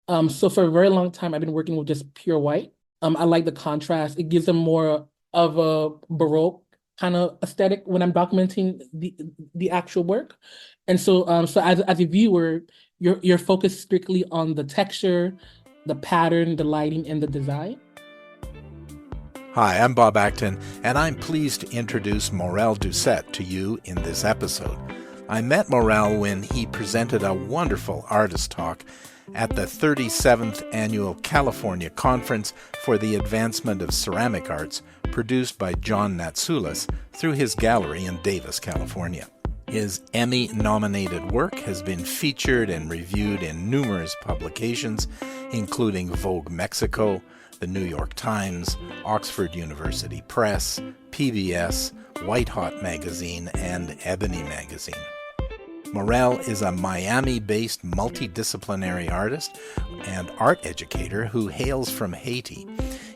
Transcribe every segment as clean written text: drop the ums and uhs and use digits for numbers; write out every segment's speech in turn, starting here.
So for a very long time, I've been working with just pure white. I like the contrast. It gives them more of a Baroque kind of aesthetic when I'm documenting the actual work. And so as a viewer, you're focused strictly on the texture, the pattern, the lighting, and the design. Hi, I'm Bob Acton, and I'm pleased to introduce Morel Doucet to you in this episode. I met Morel when he presented a wonderful artist talk at the 37th Annual California Conference for the Advancement of Ceramic Arts, produced by John Natsoulis through his gallery in Davis, California. His Emmy-nominated work has been featured and reviewed in numerous publications, including Vogue Mexico, the New York Times, Oxford University Press, PBS, White Hot Magazine, and Ebony Magazine. Morel is a Miami-based multidisciplinary artist and art educator who hails from Haiti.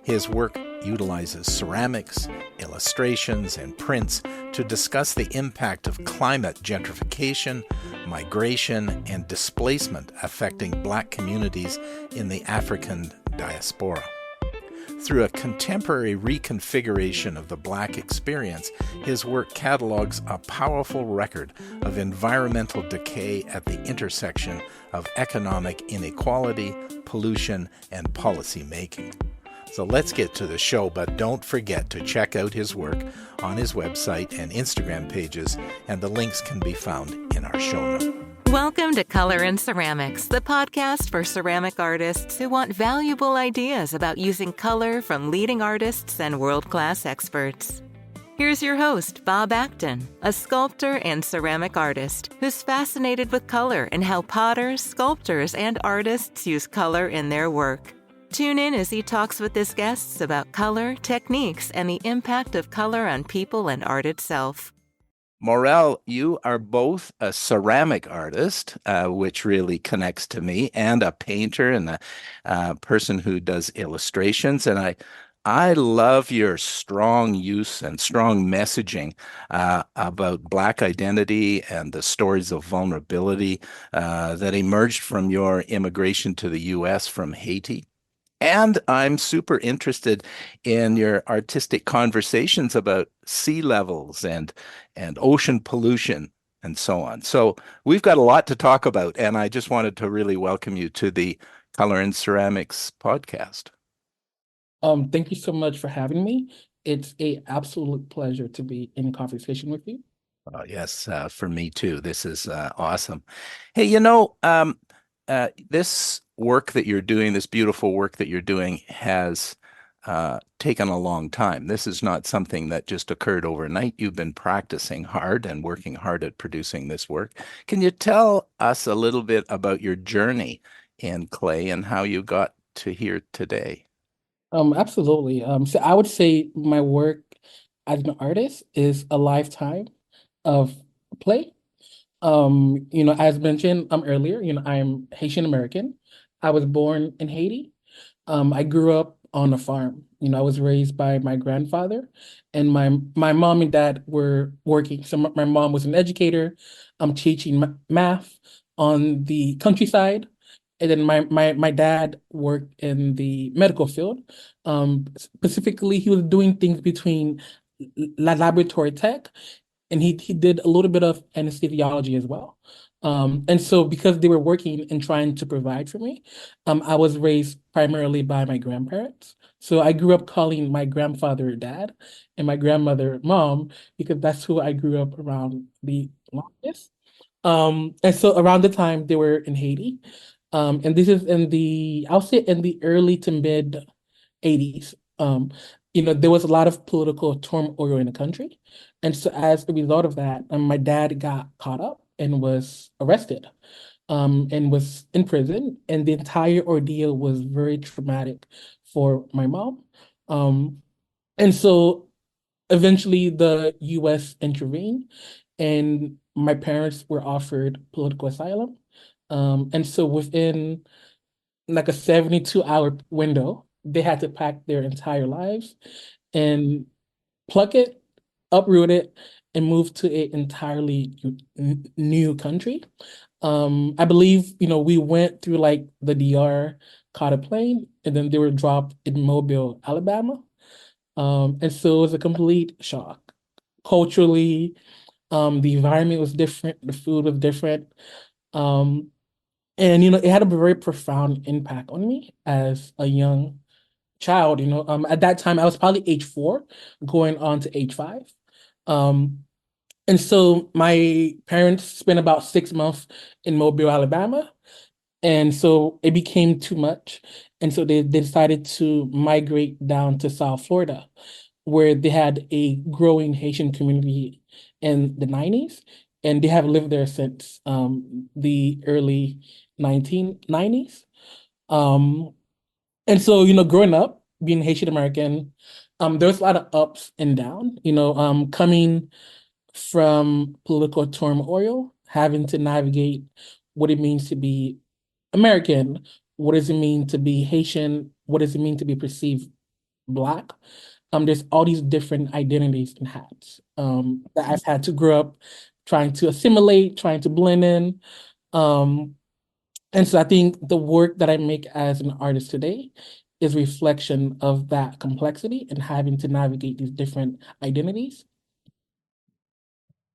His work utilizes ceramics, illustrations, and prints to discuss the impact of climate gentrification, migration, and displacement affecting Black communities in the African diaspora. Through a contemporary reconfiguration of the Black experience, his work catalogs a powerful record of environmental decay at the intersection of economic inequality, pollution, and policy making. So let's get to the show, but don't forget to check out his work on his website and Instagram pages, and the links can be found in our show notes. Welcome to Color in Ceramics, the podcast for ceramic artists who want valuable ideas about using color from leading artists and world-class experts. Here's your host, Bob Acton, a sculptor and ceramic artist who's fascinated with color and how potters, sculptors, and artists use color in their work. Tune in as he talks with his guests about color, techniques, and the impact of color on people and art itself. Morel, you are both a ceramic artist, which really connects to me, and a painter and a person who does illustrations. And I love your strong use and strong messaging about Black identity and the stories of vulnerability that emerged from your immigration to the U.S. from Haiti. And I'm super interested in your artistic conversations about sea levels and ocean pollution and so on. So we've got a lot to talk about, and I just wanted to really welcome you to the Color in Ceramics podcast. Thank you so much for having me. It's an absolute pleasure to be in conversation with you. Oh, yes, for me too. This is awesome. Hey, this work that you're doing, this beautiful work that you're doing, has taken a long time. This is not something that just occurred overnight. You've been practicing hard and working hard at producing this work. Can you tell us a little bit about your journey in clay and how you got to here today? Absolutely. So I would say my work as an artist is a lifetime of play. As mentioned earlier, I'm Haitian American. I was born in Haiti. I grew up on a farm. I was raised by my grandfather, and my mom and dad were working. So my mom was an educator, teaching math on the countryside, and then my dad worked in the medical field. Specifically, he was doing things between laboratory tech, and he did a little bit of anesthesiology as well. And so because they were working and trying to provide for me, I was raised primarily by my grandparents. So I grew up calling my grandfather dad and my grandmother mom because that's who I grew up around the longest. And so around the time they were in Haiti, and this is I'll say in the early to mid 80s. There was a lot of political turmoil in the country. And so as a result of that, my dad got caught up and was arrested, and was in prison. And the entire ordeal was very traumatic for my mom. And so eventually the US intervened, and my parents were offered political asylum. And so within like a 72-hour window, they had to pack their entire lives and pluck it, uproot it, and move to an entirely new country. I believe, we went through like the DR, caught a plane, and then they were dropped in Mobile, Alabama. And so it was a complete shock. Culturally, the environment was different, the food was different. Um, and it had a very profound impact on me as a young child. At that time I was probably age 4, going on to age 5. Um, and so my parents spent about 6 months in Mobile, Alabama. And so it became too much. And so they decided to migrate down to South Florida, where they had a growing Haitian community in the 90s. And they have lived there since the early 1990s. Um, and so, growing up, being Haitian American, there's a lot of ups and downs, coming from political turmoil, having to navigate what it means to be American, what does it mean to be Haitian, what does it mean to be perceived Black. There's all these different identities and hats that I've had to grow up trying to assimilate, trying to blend in. Um, and so I think the work that I make as an artist today is reflection of that complexity and having to navigate these different identities.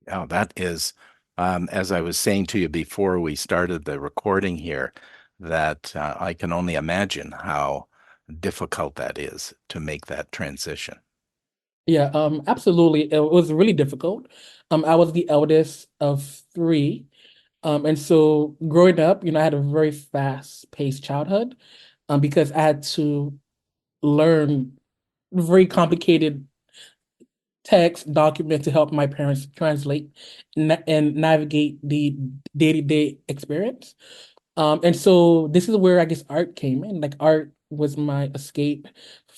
Yeah, that is, as I was saying to you before we started the recording here, that I can only imagine how difficult that is to make that transition. Yeah, absolutely. It was really difficult. I was the eldest of 3. And so growing up, I had a very fast-paced childhood, because I had to learn very complicated text document to help my parents translate and navigate the day-to-day experience. And so this is where I guess art came in. Like art was my escape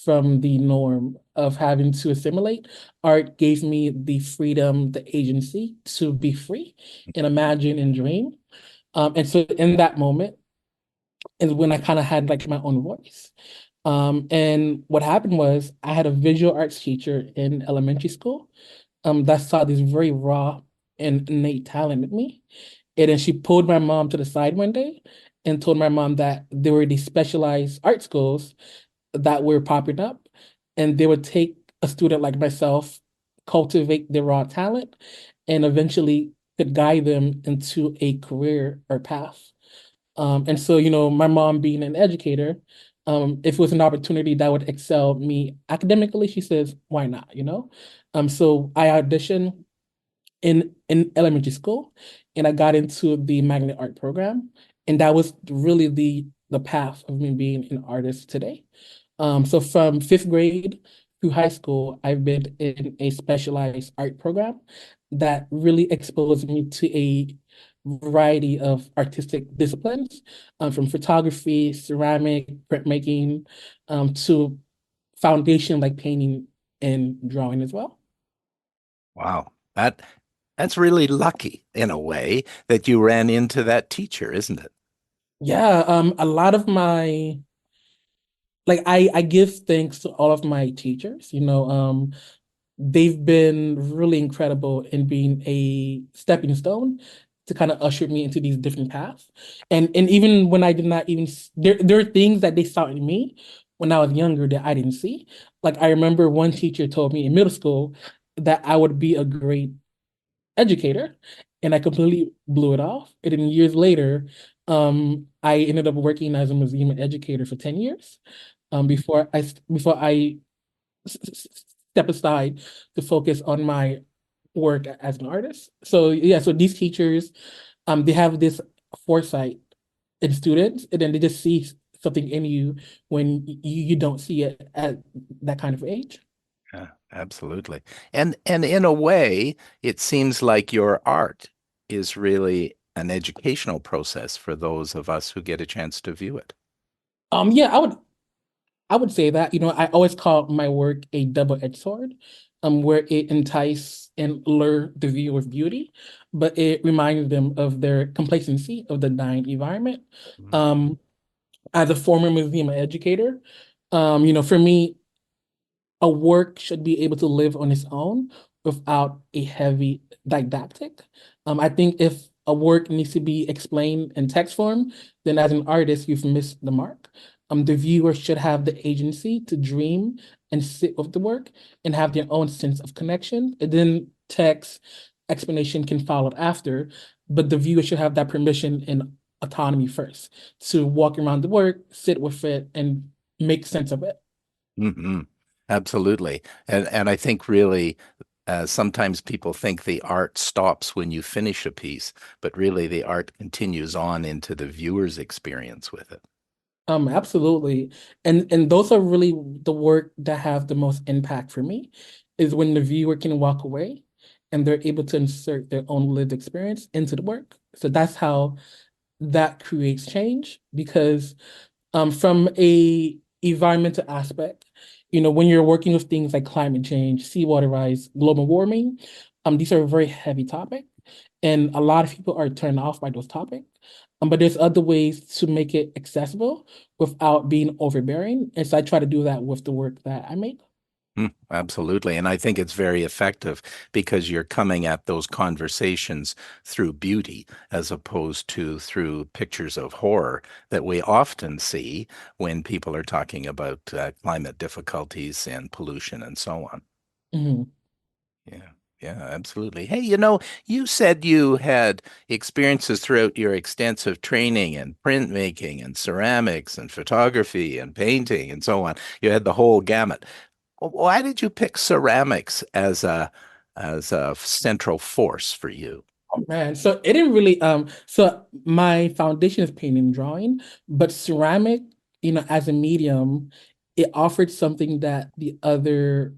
from the norm of having to assimilate. Art gave me the freedom, the agency to be free and imagine and dream. And so in that moment is when I kind of had like my own voice. And what happened was I had a visual arts teacher in elementary school that saw this very raw and innate talent in me. And then she pulled my mom to the side one day and told my mom that there were these specialized art schools that were popping up, and they would take a student like myself, cultivate their raw talent, and eventually could guide them into a career or path. And so, my mom being an educator, if it was an opportunity that would excel me academically, she says, why not, So I auditioned in elementary school, and I got into the magnet art program, and that was really the path of me being an artist today. So from 5th grade through high school, I've been in a specialized art program that really exposed me to a variety of artistic disciplines, from photography, ceramic, printmaking, to foundation like painting and drawing as well. Wow, that's really lucky in a way that you ran into that teacher, isn't it? Yeah, a lot of my like I give thanks to all of my teachers. They've been really incredible in being a stepping stone to kind of usher me into these different paths. And even when I did not even there are things that they saw in me when I was younger that I didn't see. Like I remember one teacher told me in middle school that I would be a great educator, and I completely blew it off. And then years later, I ended up working as a museum educator for 10 years, before I step aside to focus on my work as an artist. So yeah, so these teachers, they have this foresight in students, and then they just see something in you when you don't see it at that kind of age. Yeah, absolutely. And in a way, it seems like your art is really an educational process for those of us who get a chance to view it. Yeah, I would say that, I always call my work a double-edged sword, where it entice and lure the viewer with beauty, but it reminds them of their complacency of the dying environment. Mhm. Um, as a former museum educator, for me, a work should be able to live on its own without a heavy didactic. I think if a work needs to be explained in text form, then as an artist, you've missed the mark. The viewer should have the agency to dream and sit with the work and have their own sense of connection. And then text explanation can follow after, but the viewer should have that permission and autonomy first to walk around the work, sit with it, and make sense of it. Hmm. Absolutely. And I think really sometimes people think the art stops when you finish a piece, but really the art continues on into the viewer's experience with it. Absolutely. And those are really the work that have the most impact for me, is when the viewer can walk away and they're able to insert their own lived experience into the work. So that's how that creates change because from a environmental aspect, when you're working with things like climate change, seawater rise, global warming, these are a very heavy topic, and a lot of people are turned off by those topics. But there's other ways to make it accessible without being overbearing, and so I try to do that with the work that I make. Absolutely. And I think it's very effective because you're coming at those conversations through beauty as opposed to through pictures of horror that we often see when people are talking about climate difficulties and pollution and so on. Mhm. Yeah. Yeah, absolutely. Hey, you said you had experiences throughout your extensive training in printmaking and ceramics and photography and painting and so on. You had the whole gamut. Why did you pick ceramics as a central force for you? Oh, man, so it didn't really so my foundation is painting and drawing, but ceramic, as a medium, it offered something that the other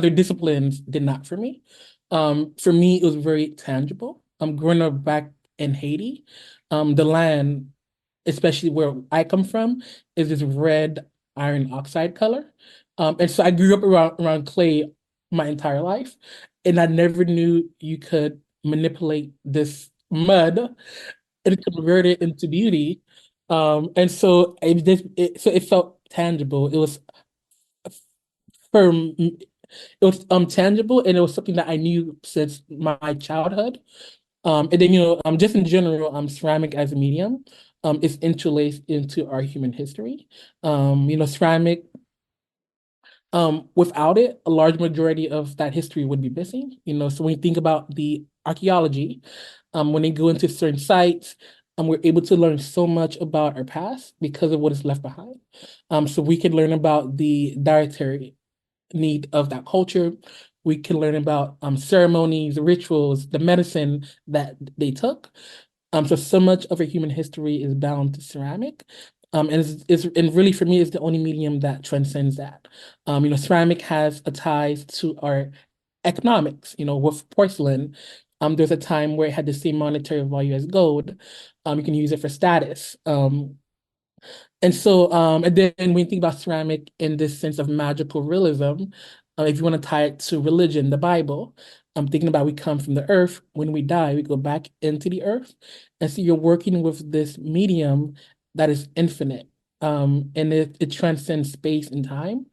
disciplines did not for me. For me, it was very tangible. Growing up back in Haiti, the land, especially where I come from, is this red iron oxide color. And so I grew up around clay my entire life, and I never knew you could manipulate this mud and convert it into beauty. And so it felt tangible. It was firm. It was tangible, and it was something that I knew since my childhood. And then just in general, ceramic as a medium is interlaced into our human history. Ceramic, without it, a large majority of that history would be missing. So when you think about the archaeology, when they go into certain sites, we're able to learn so much about our past because of what is left behind. So we can learn about the dietary need of that culture. We can learn about ceremonies, rituals, the medicine that they took. So much of our human history is bound to ceramic. And really for me, it's the only medium that transcends that. Ceramic has a ties to our economics. With porcelain, there's a time where it had the same monetary value as gold. You can use it for status. And then when you think about ceramic in this sense of magical realism, if you want to tie it to religion, the Bible, I'm thinking about we come from the earth. When we die, we go back into the earth. And so you're working with this medium that is infinite. And it transcends space and time.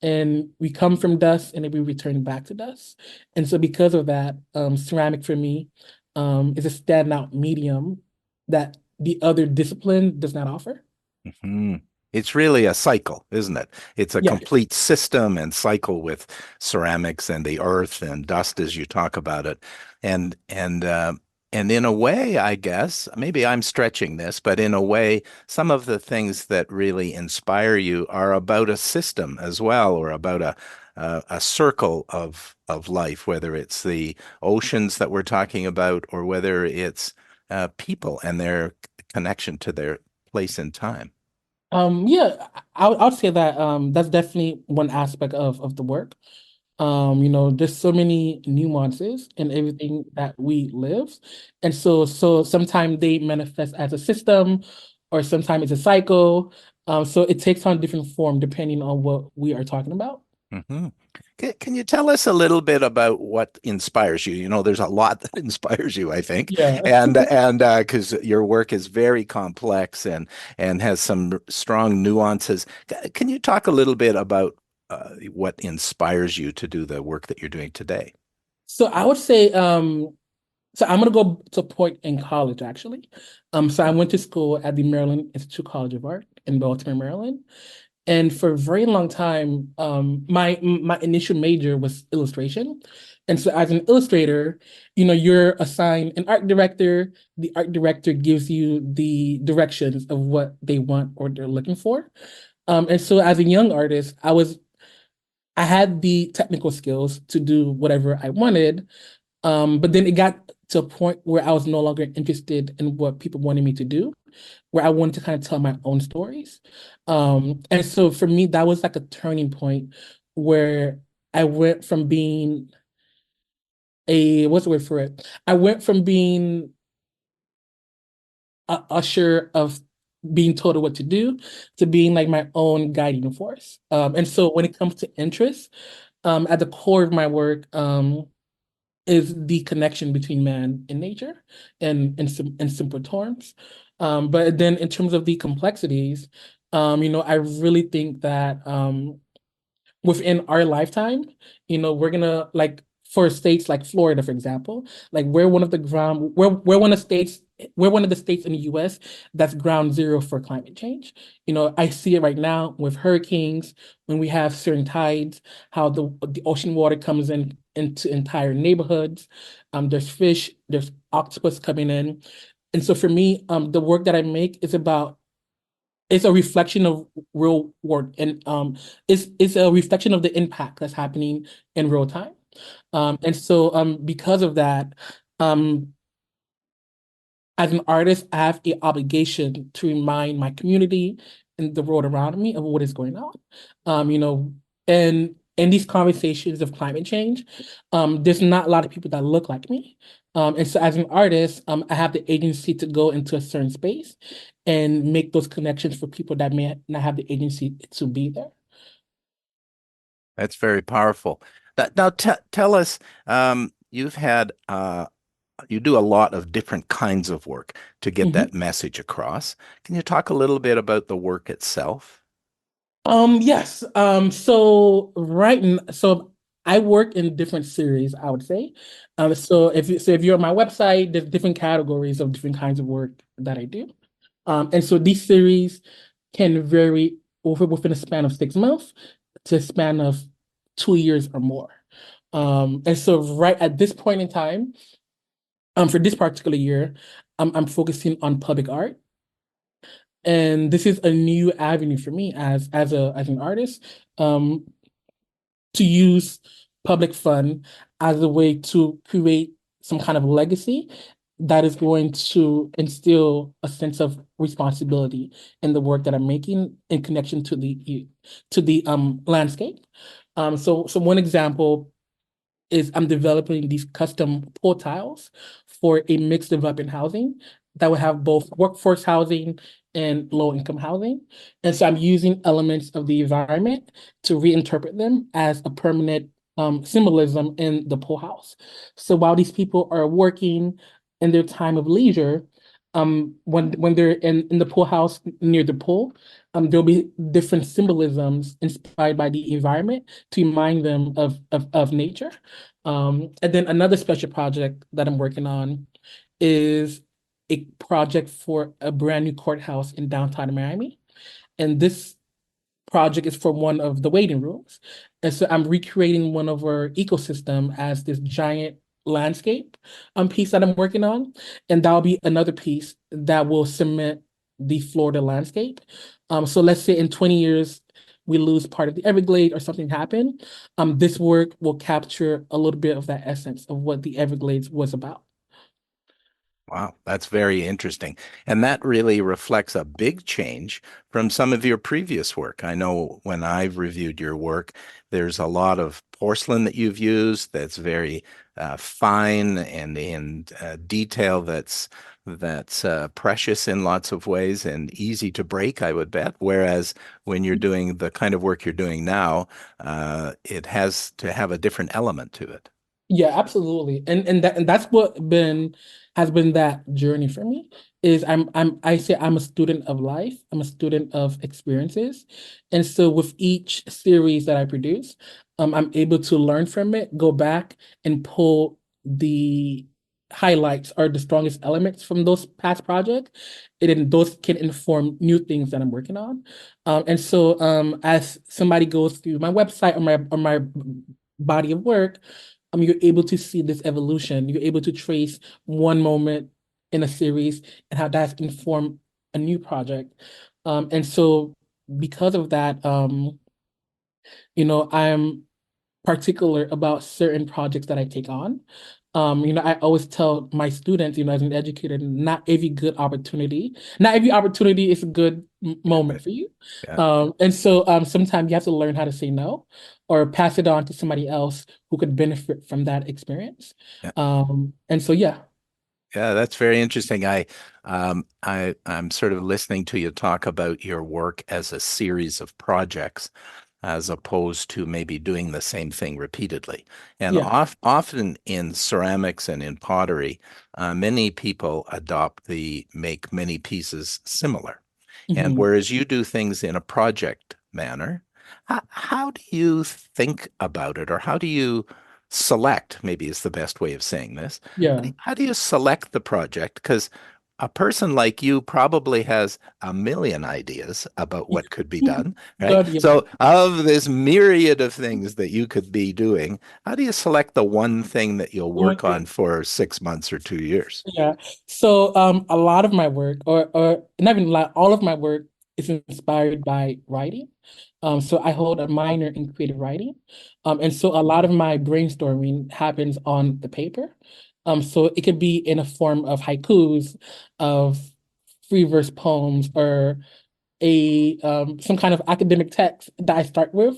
And we come from dust and then we return back to dust. And so because of that, ceramic for me is a standout medium that the other discipline does not offer. Hmm. It's really a cycle, isn't it? It's a Yeah. complete system and cycle with ceramics and the earth and dust as you talk about it. And in a way, I guess, maybe I'm stretching this, but in a way, some of the things that really inspire you are about a system as well, or about a circle of life, whether it's the oceans that we're talking about, or whether it's people and their connection to their place in time. Yeah, I would say that that's definitely one aspect of the work. There's so many nuances in everything that we live. And so sometimes they manifest as a system or sometimes it's a cycle. So it takes on different form depending on what we are talking about. Hmm. Can you tell us a little bit about what inspires you? There's a lot that inspires you, I think, Yeah. and because your work is very complex and has some strong nuances. Can you talk a little bit about what inspires you to do the work that you're doing today? So I would say So I'm gonna go to a point in college actually. So I went to school at the Maryland Institute College of Art in Baltimore, Maryland. And for a very long time, my initial major was illustration. And so as an illustrator, you're assigned an art director. The art director gives you the directions of what they want or they're looking for. And so as a young artist, I had the technical skills to do whatever I wanted. But then it got to a point where I was no longer interested in what people wanted me to do, where I wanted to kind of tell my own stories. And so for me, that was like a turning point where I went from being what's the word for it? I went from being a usher of being told what to do to being like my own guiding force. And so when it comes to interests, at the core of my work, is the connection between man and nature and in simple terms. But then in terms of the complexities, I really think that within our lifetime, we're gonna like for states like Florida, for example, like we're one of the states in the US that's ground zero for climate change. I see it right now with hurricanes, when we have certain tides, how the ocean water comes in into entire neighborhoods. There's fish, there's octopus coming in. And so for me, the work that I make is about it's a reflection of real work and it's a reflection of the impact that's happening in real time. And so because of that, um as an artist, I have the obligation to remind my community and the world around me of what is going on. And in these conversations of climate change, there's not a lot of people that look like me. And so as an artist, I have the agency to go into a certain space and make those connections for people that may not have the agency to be there. That's very powerful. Now, tell us, you've had you do a lot of different kinds of work to get Mhm. that message across. Can you talk a little bit about the work itself? Yes. So I work in different series, I would say. So if you're on my website, there's different categories of different kinds of work that I do. And so these series can vary within a span of 6 months to a span of 2 years or more. And so right at this point in time, for this particular year, I'm focusing on public art. And this is a new avenue for me as an artist, um, to use public fund as a way to create some kind of legacy that is going to instill a sense of responsibility in the work that I'm making in connection to the landscape. So one example is I'm developing these custom pool tiles for a mixed development housing that will have both workforce housing and low income housing. And so I'm using elements of the environment to reinterpret them as a permanent symbolism in the pool house. So while these people are working in their time of leisure, when they're in the pool house near the pool, there'll be different symbolisms inspired by the environment to remind them of nature. And then another special project that I'm working on is a project for a brand new courthouse in downtown Miami. And this project is for one of the waiting rooms. And so I'm recreating one of our ecosystem as this giant landscape piece that I'm working on. And that'll be another piece that will cement the Florida landscape. So let's say in 20 years, we lose part of the Everglades or something happened. This work will capture a little bit of that essence of what the Everglades was about. Wow, that's very interesting. And that really reflects a big change from some of your previous work. I know when I've reviewed your work, there's a lot of porcelain that you've used that's very fine and in detail that's precious in lots of ways and easy to break, I would bet. Whereas when you're doing the kind of work you're doing now, it has to have a different element to it. Yeah, absolutely. And that's what been has been that journey for me is I say I'm a student of life. I'm a student of experiences. And so with each series that I produce, I'm able to learn from it, go back and pull the highlights are the strongest elements from those past projects, and then those can inform new things that I'm working on. And so as somebody goes through my website or my body of work, you're able to see this evolution. You're able to trace one moment in a series and how that's informed a new project. And so because of that, I'm particular about certain projects that I take on. I always tell my students, as an educator, not every opportunity is a good moment for you. Yeah. And so sometimes you have to learn how to say no or pass it on to somebody else who could benefit from that experience. Yeah. And so, yeah. Yeah, that's very interesting. I'm sort of listening to you talk about your work as a series of projects, as opposed to maybe doing the same thing repeatedly. And Yeah. often in ceramics and in pottery, many people adopt the make many pieces similar. And Mhm. whereas you do things in a project manner, how do you think about it, or how do you select, maybe is the best way of saying this. Yeah. How do you select the project? Because a person like you probably has a million ideas about what could be done, right? God, yeah. So, of this myriad of things that you could be doing, how do you select the one thing that you'll Oh my work on goodness. for 6 months or 2 years? Yeah. So a lot of my work or not even like all of my work is inspired by writing. So I hold a minor in creative writing. And so a lot of my brainstorming happens on the paper. So it could be in a form of haikus, of free verse poems, or a some kind of academic text that I start with.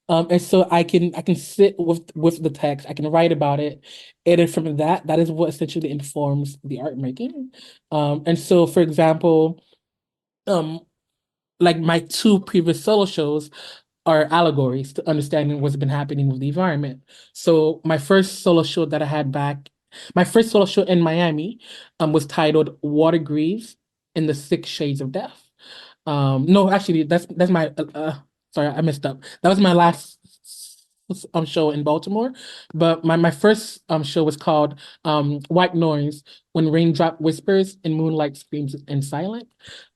And so I can sit with the text, I can write about it, and then from that is what essentially informs the art making. And so for example, um, like my two previous solo shows are allegories to understanding what's been happening with the environment. So my first solo show in Miami, was titled Water Grieves in the Six Shades of Death. No, actually, that's my sorry, I messed up. That was my last show in Baltimore, but my first show was called White Noise when raindrop whispers and moonlight screams in silence.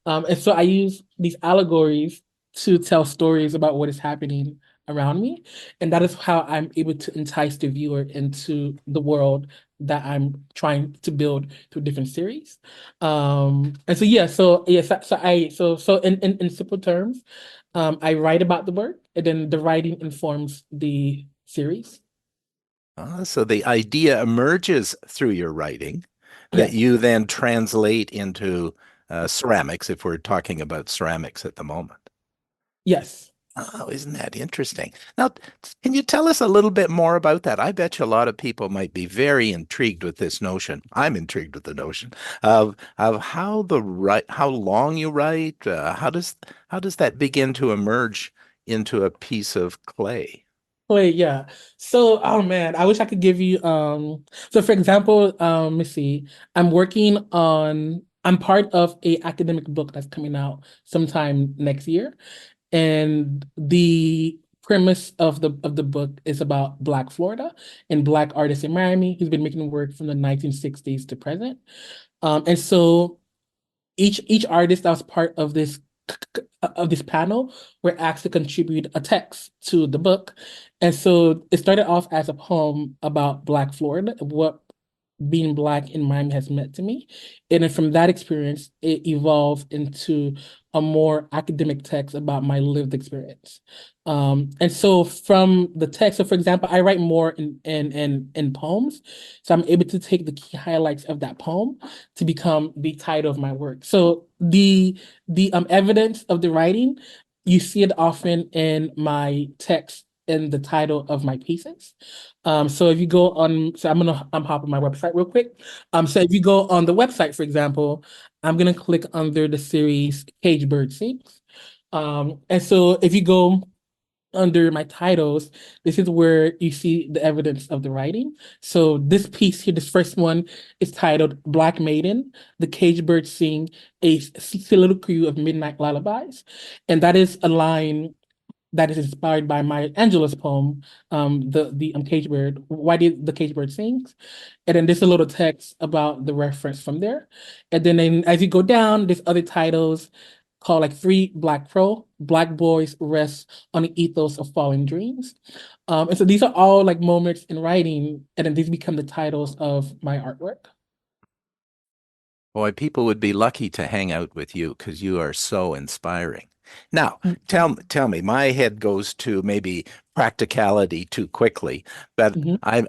And so I use these allegories to tell stories about what is happening around me, and that is how I'm able to entice the viewer into the world that I'm trying to build through different series. And so yeah, so yes, so in simple terms, I write about the work, and then the writing informs the series. So the idea emerges through your writing that Yes, you then translate into ceramics, if we're talking about ceramics at the moment. yes. Oh, isn't that interesting? Now, can you tell us a little bit more about that? I bet you a lot of people might be very intrigued with this notion. I'm intrigued with the notion of how long you write. How does that begin to emerge into a piece of clay? Wait, yeah. So, oh man, I wish I could give you so for example, let me see. I'm part of a academic book that's coming out sometime next year. And the premise of the book is about Black Florida and Black artists in Miami who's been making work from the 1960s to present. And so each artist that was part of this panel were asked to contribute a text to the book. And so it started off as a poem about Black Florida, what being Black in Miami has meant to me. And then from that experience, it evolved into a more academic text about my lived experience. And so from the text, so for example, I write more in poems. So I'm able to take the key highlights of that poem to become the title of my work. So the evidence of the writing, you see it often in my text in the title of my pieces. So if you go on, so I'm hopping my website real quick. So if you go on the website, for example, I'm gonna click under the series Cage Bird Sings. And so if you go under my titles, this is where you see the evidence of the writing. So this piece here, this first one is titled Black Maiden, the Cage Birds Sing a Soliloquy of Midnight Lullabies. And that is a line that is inspired by Maya Angelou's poem, the cage bird. Why did the cage bird sings? And then there's a little text about the reference from there. And then as you go down, there's other titles called like Three Black Boys Rest on the Ethos of Fallen Dreams. And so these are all like moments in writing, and then these become the titles of my artwork. Boy, people would be lucky to hang out with you because you are so inspiring. Now, tell me, my head goes to maybe practicality too quickly, but Mhm.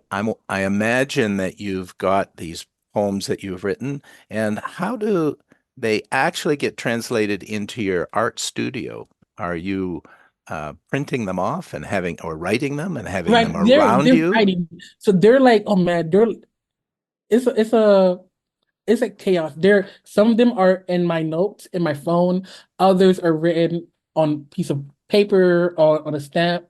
I imagine that you've got these poems that you've written, and how do they actually get translated into your art studio? Are you printing them off and having or writing them and having Right, them around they're you? writing. So they're like, oh man, they're it's like chaos. There, some of them are in my notes in my phone. Others are written on piece of paper or on a stamp,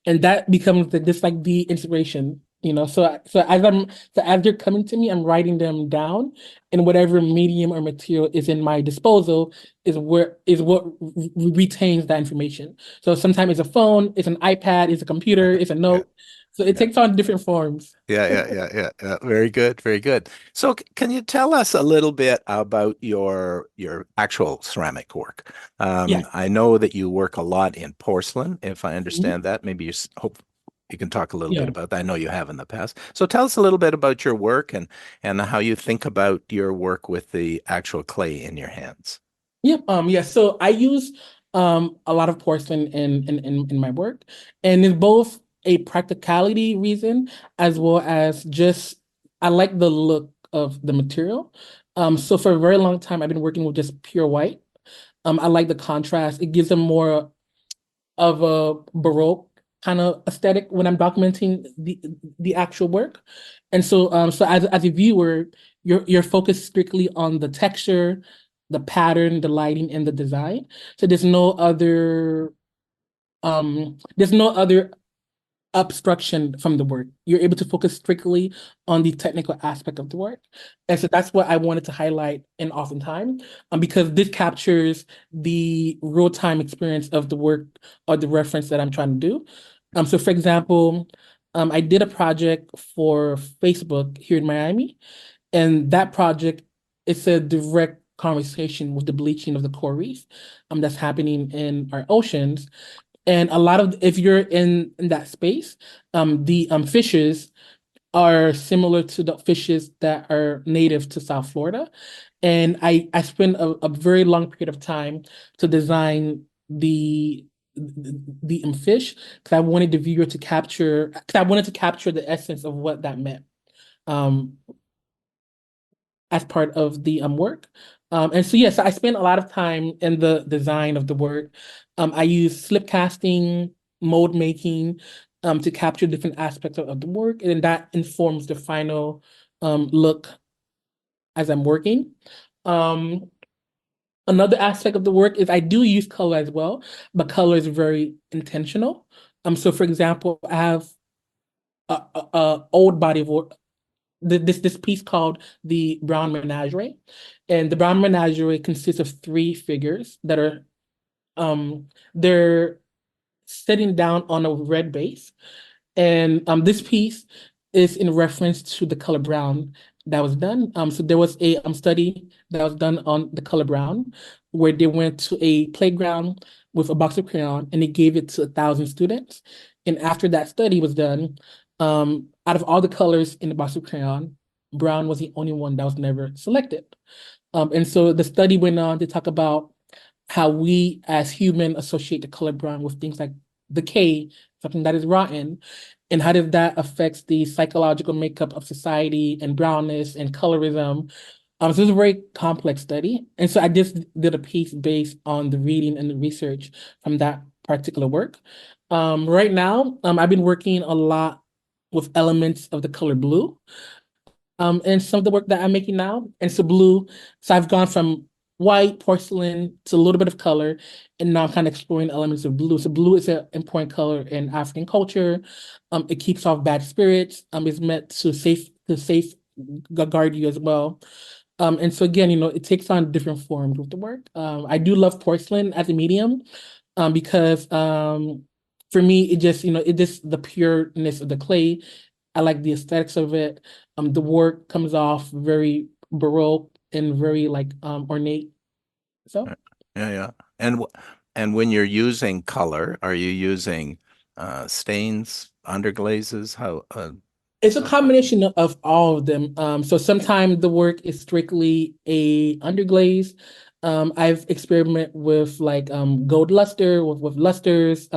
and that becomes just like the inspiration. So as they're coming to me, I'm writing them down, and whatever medium or material is in my disposal is what retains that information. So sometimes it's a phone, it's an iPad, it's a computer, it's a Yeah, note. So it yeah. takes on different forms. Yeah. Very good, very good. So, can you tell us a little bit about your actual ceramic work? Yeah. I know that you work a lot in porcelain, if I Mhm. understand that. Maybe hope you can talk a little bit Yeah. about that. I know you have in the past. So, tell us a little bit about your work and how you think about your work with the actual clay in your hands. Yep. Yeah. So I use a lot of porcelain in my work, and it's both a practicality reason as well as just I like the look of the material. So for a very long time I've been working with just pure white. I like the contrast. It gives them more of a Baroque kind of aesthetic when I'm documenting the actual work. And so as a viewer, you're focused strictly on the texture, the pattern, the lighting, and the design. So there's no other obstruction from the work. You're able to focus strictly on the technical aspect of the work. And so that's what I wanted to highlight in oftentimes, because this captures the real-time experience of the work or the reference that I'm trying to do. So for example, I did a project for Facebook here in Miami, and that project is a direct conversation with the bleaching of the coral reef that's happening in our oceans. And a lot of if you're in that space, the fishes are similar to the fishes that are native to South Florida. And I spent a very long period of time to design the fish because I wanted the viewer to capture because I wanted to capture the essence of what that meant. Um, as part of the work. And so yes, I spent a lot of time in the design of the work. I use slip casting, mold making, to capture different aspects of the work, and then that informs the final look as I'm working. Um, Another aspect of the work is I do use color as well, but color is very intentional. So for example, I have a old body of work, this piece called the Brown Menagerie, and the Brown Menagerie consists of three figures that are they're sitting down on a red base, and this piece is in reference to the color brown that was done. So there was a study that was done on the color brown, where they went to a playground with a box of crayon and they gave it to 1,000 students. And after that study was done, out of all the colors in the box of crayon, brown was the only one that was never selected. And so the study went on to talk about how we as human associate the color brown with things like decay, something that is rotten, and how does that affects the psychological makeup of society and brownness and colorism. So it's a very complex study. And so I just did a piece based on the reading and the research from that particular work. Right now, I've been working a lot with elements of the color blue and some of the work that I'm making now. And so blue, so I've gone from white porcelain to a little bit of color, and now I'm kind of exploring elements of blue. So blue is an important color in African culture. It keeps off bad spirits. It's meant to guard you as well. And so again, it takes on different forms with the work. I do love porcelain as a medium, because For me, it just, it just the pureness of the clay. I like the aesthetics of it. The work comes off very baroque and very like ornate. So Yeah, yeah. And and when you're using color, are you using stains, underglazes? How it's a combination of all of them. So sometimes the work is strictly a underglaze. I've experimented with like gold luster, with lusters,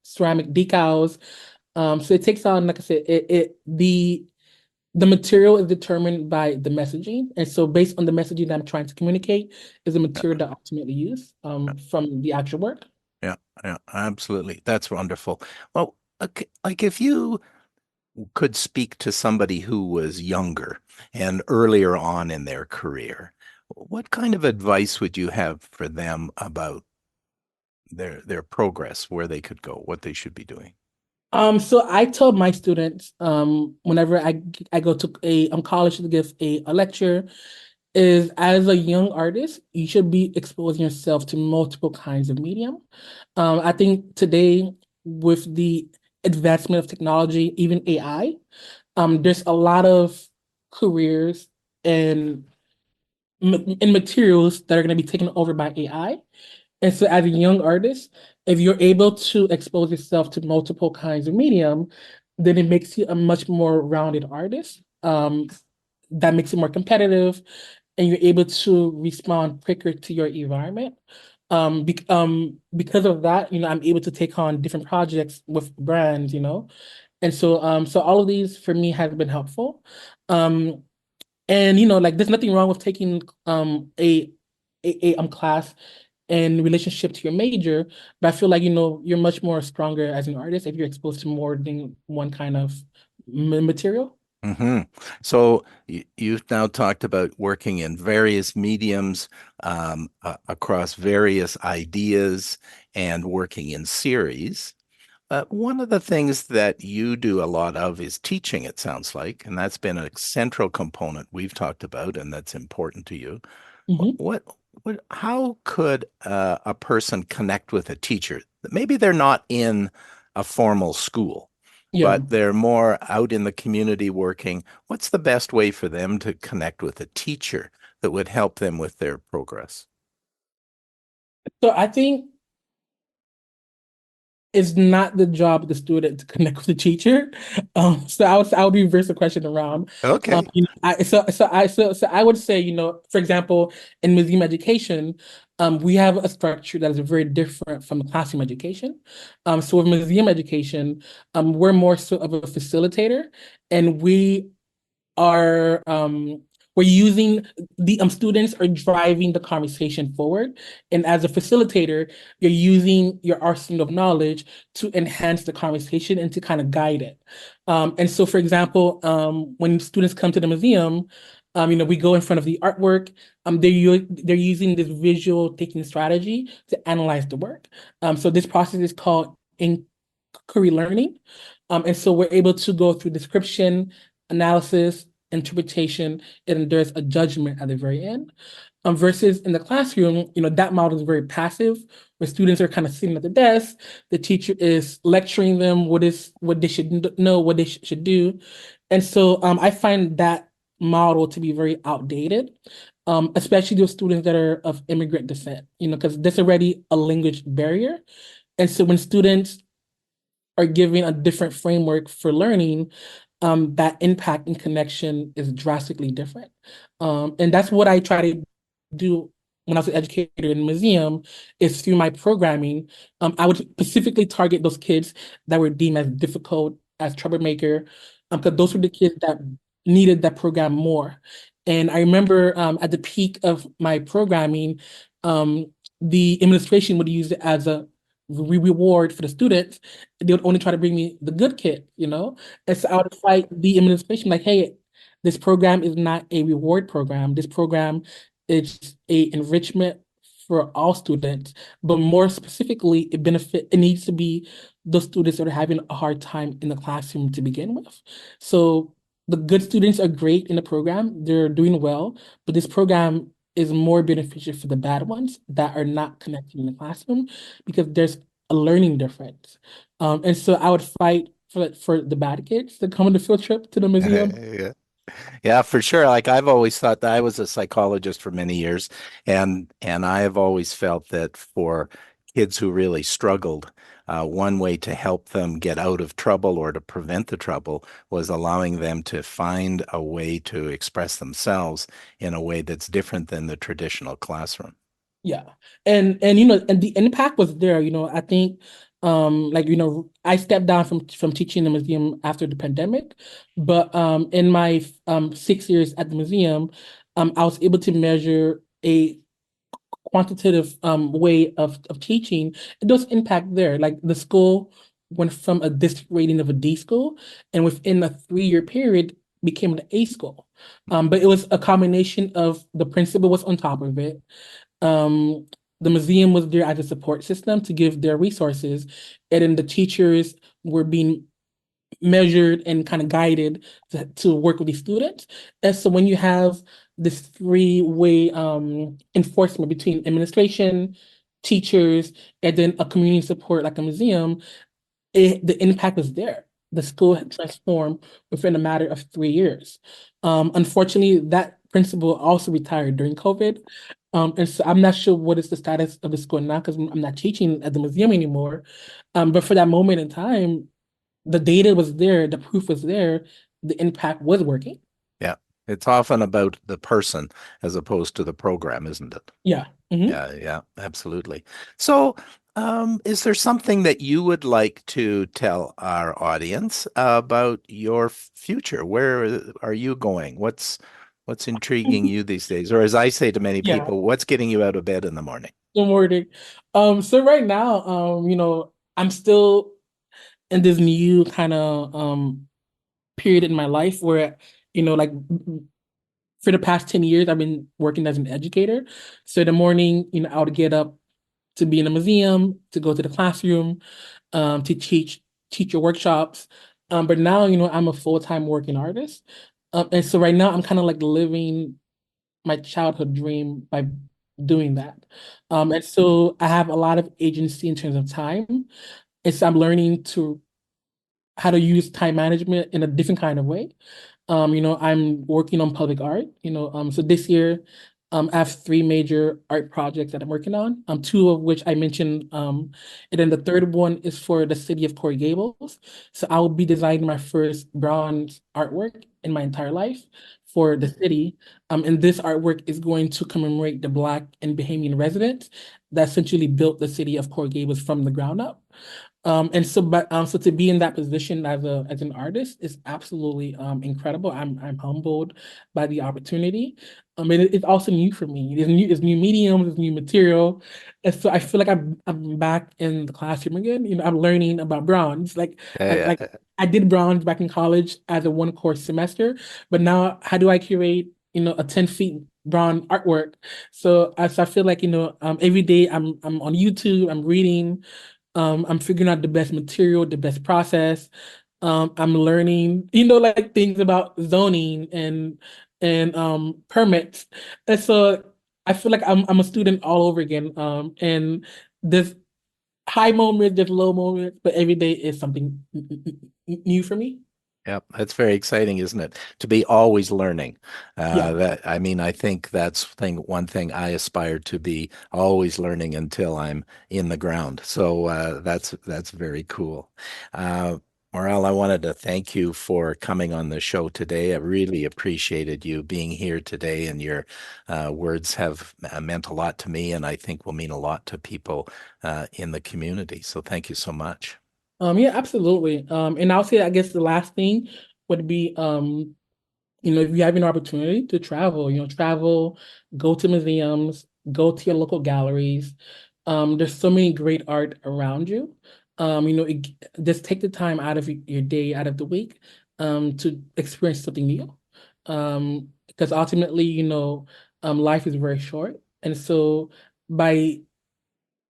ceramic decals. So it takes on, like I said, the material is determined by the messaging. And so based on the messaging that I'm trying to communicate is the material that I ultimately use from the actual work. yeah, yeah, absolutely. That's wonderful. Well, okay, like if you could speak to somebody who was younger and earlier on in their career, what kind of advice would you have for them about their progress, where they could go, what they should be doing? So I told my students, whenever I go to a college to give a lecture, is as a young artist, you should be exposing yourself to multiple kinds of medium. I think today with the advancement of technology, even AI, there's a lot of careers and and materials that are going to be taken over by AI. And so, as a young artist, if you're able to expose yourself to multiple kinds of medium, then it makes you a much more rounded artist. That makes it more competitive, and you're able to respond quicker to your environment. Because of that, I'm able to take on different projects with brands, and so all of these for me has been helpful. Um, and like there's nothing wrong with taking a class in relationship to your major, but I feel like you're much more stronger as an artist if you're exposed to more than one kind of material. Hmm. So you've now talked about working in various mediums across various ideas and working in series. One of the things that you do a lot of is teaching, it sounds like, and that's been a central component we've talked about, and that's important to you. Hmm. What, how could a person connect with a teacher? Maybe they're not in a formal school, Yeah. but they're more out in the community working. What's the best way for them to connect with a teacher that would help them with their progress? So I think it's not the job of the student to connect with the teacher. So I would reverse the question around. Okay. I would say, for example, in museum education, we have a structure that is very different from classroom education. So with museum education, we're more so of a facilitator, and are we're using the students are driving the conversation forward, and as a facilitator you're using your arsenal of knowledge to enhance the conversation and to kind of guide it. And so for example, when students come to the museum, we go in front of the artwork. They're using this visual thinking strategy to analyze the work. So this process is called inquiry learning. And so we're able to go through description, analysis, interpretation, and there's a judgment at the very end. Versus in the classroom, that model is very passive, where students are kind of sitting at the desk. The teacher is lecturing them what they should know, what they should do. And so I find that model to be very outdated, especially those students that are of immigrant descent, because there's already a language barrier. And so when students are giving a different framework for learning, that impact and connection is drastically different. And that's what I try to do when I was an educator in the museum, is through my programming. I would specifically target those kids that were deemed as difficult, as troublemaker, because those were the kids that needed that program more. And I remember at the peak of my programming, the administration would use it as a reward for the students. They would only try to bring me the good kid, And so I would fight the administration like, hey, this program is not a reward program. This program is a enrichment for all students, but more specifically, it needs to be those students that are having a hard time in the classroom to begin with. So the good students are great in the program, they're doing well, but this program is more beneficial for the bad ones that are not connecting in the classroom, because there's a learning difference. And so I would fight for the bad kids to come on the field trip to the museum. Yeah. Yeah, for sure. Like I've always thought that I was a psychologist for many years, and I have always felt that for kids who really struggled, one way to help them get out of trouble or to prevent the trouble was allowing them to find a way to express themselves in a way that's different than the traditional classroom. Yeah. And and the impact was there, I think like I stepped down from teaching in the museum after the pandemic, but in my 6 years at the museum, I was able to measure a quantitative way of teaching. It does impact there. Like the school went from a district rating of a D school, and within a 3-year period became an A school. But it was a combination of the principal was on top of it. Um, the museum was there as a support system to give their resources, and then the teachers were being measured and kind of guided to work with these students. And so when you have this three-way enforcement between administration, teachers, and then a community support like a museum, the impact was there. The school had transformed within a matter of 3 years. Unfortunately, that principal also retired during COVID. And so I'm not sure what is the status of the school now because I'm not teaching at the museum anymore. But for that moment in time, the data was there, the proof was there, the impact was working. Yeah. It's often about the person as opposed to the program, isn't it? Yeah. Mhm. Yeah, yeah, absolutely. So, is there something that you would like to tell our audience about your future? Where are you going? What's intriguing you these days? Or as I say to many Yeah. people, what's getting you out of bed in the morning? Good morning. So right now, I'm still in this new kind of period in my life where, like for the past 10 years, I've been working as an educator. So in the morning, I would get up to be in a museum, to go to the classroom, to teach your workshops. But now, I'm a full-time working artist. And so right now I'm kind of like living my childhood dream by doing that. And so I have a lot of agency in terms of time. It's I'm learning to how to use time management in a different kind of way. I'm working on public art, so this year, I have three major art projects that I'm working on, two of which I mentioned, and then the third one is for the city of Coral Gables. So I will be designing my first bronze artwork in my entire life for the city. And this artwork is going to commemorate the Black and Bahamian residents that essentially built the city of Coral Gables from the ground up. So to be in that position as an artist is absolutely incredible. I'm humbled by the opportunity. And it's also new for me. It's new mediums, it's new material. And so I feel like I'm back in the classroom again. I'm learning about bronze. Like Yeah, I did bronze back in college as a one course semester, but now how do I curate, a 10 feet bronze artwork? So I feel like, every day I'm on YouTube, I'm reading. I'm figuring out the best material, the best process. I'm learning, like things about zoning and permits. And so I feel like I'm a student all over again. And there's high moments, there's low moments, but every day is something new for me. yeah, that's very exciting, isn't it? To be always learning. Yeah. That I mean, I think that's one thing I aspire to be always learning until I'm in the ground. So that's very cool. Uh, Morel, I wanted to thank you for coming on the show today. I really appreciated you being here today, and your words have meant a lot to me, and I think will mean a lot to people in the community. So thank you so much. Yeah, absolutely. And I'll say, I guess the last thing would be, if you have an opportunity to travel, travel, go to museums, go to your local galleries. There's so many great art around you. Just take the time out of your day, out of the week, to experience something new. Because ultimately, life is very short. And so by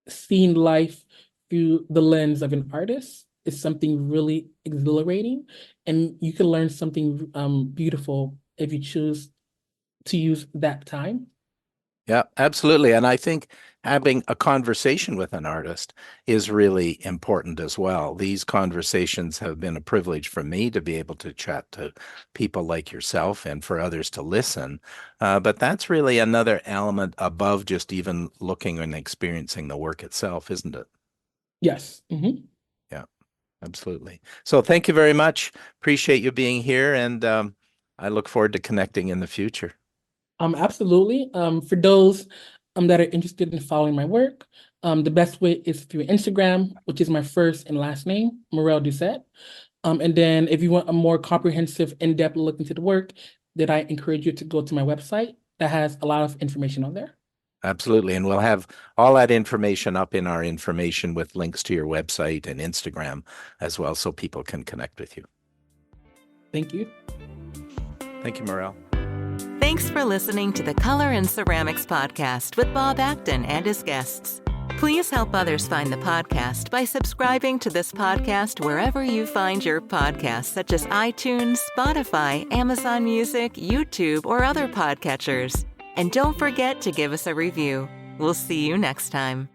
seeing life through the lens of an artist is something really exhilarating, and you can learn something beautiful if you choose to use that time. Yeah, absolutely. And I think having a conversation with an artist is really important as well. These conversations have been a privilege for me to be able to chat to people like yourself and for others to listen. But that's really another element above just even looking and experiencing the work itself, isn't it? Yes. Yeah, absolutely. So thank you very much. Appreciate you being here, and I look forward to connecting in the future. Absolutely. For those that are interested in following my work, the best way is through Instagram, which is my first and last name, Morel Doucet. And then if you want a more comprehensive, in-depth look into the work, then I encourage you to go to my website that has a lot of information on there. Absolutely. And we'll have all that information up in our information with links to your website and Instagram as well, so people can connect with you. Thank you. Thank you, Morel. Thanks for listening to the Color and Ceramics podcast with Bob Acton and his guests. Please help others find the podcast by subscribing to this podcast wherever you find your podcasts, such as iTunes, Spotify, Amazon Music, YouTube, or other podcatchers. And don't forget to give us a review. We'll see you next time.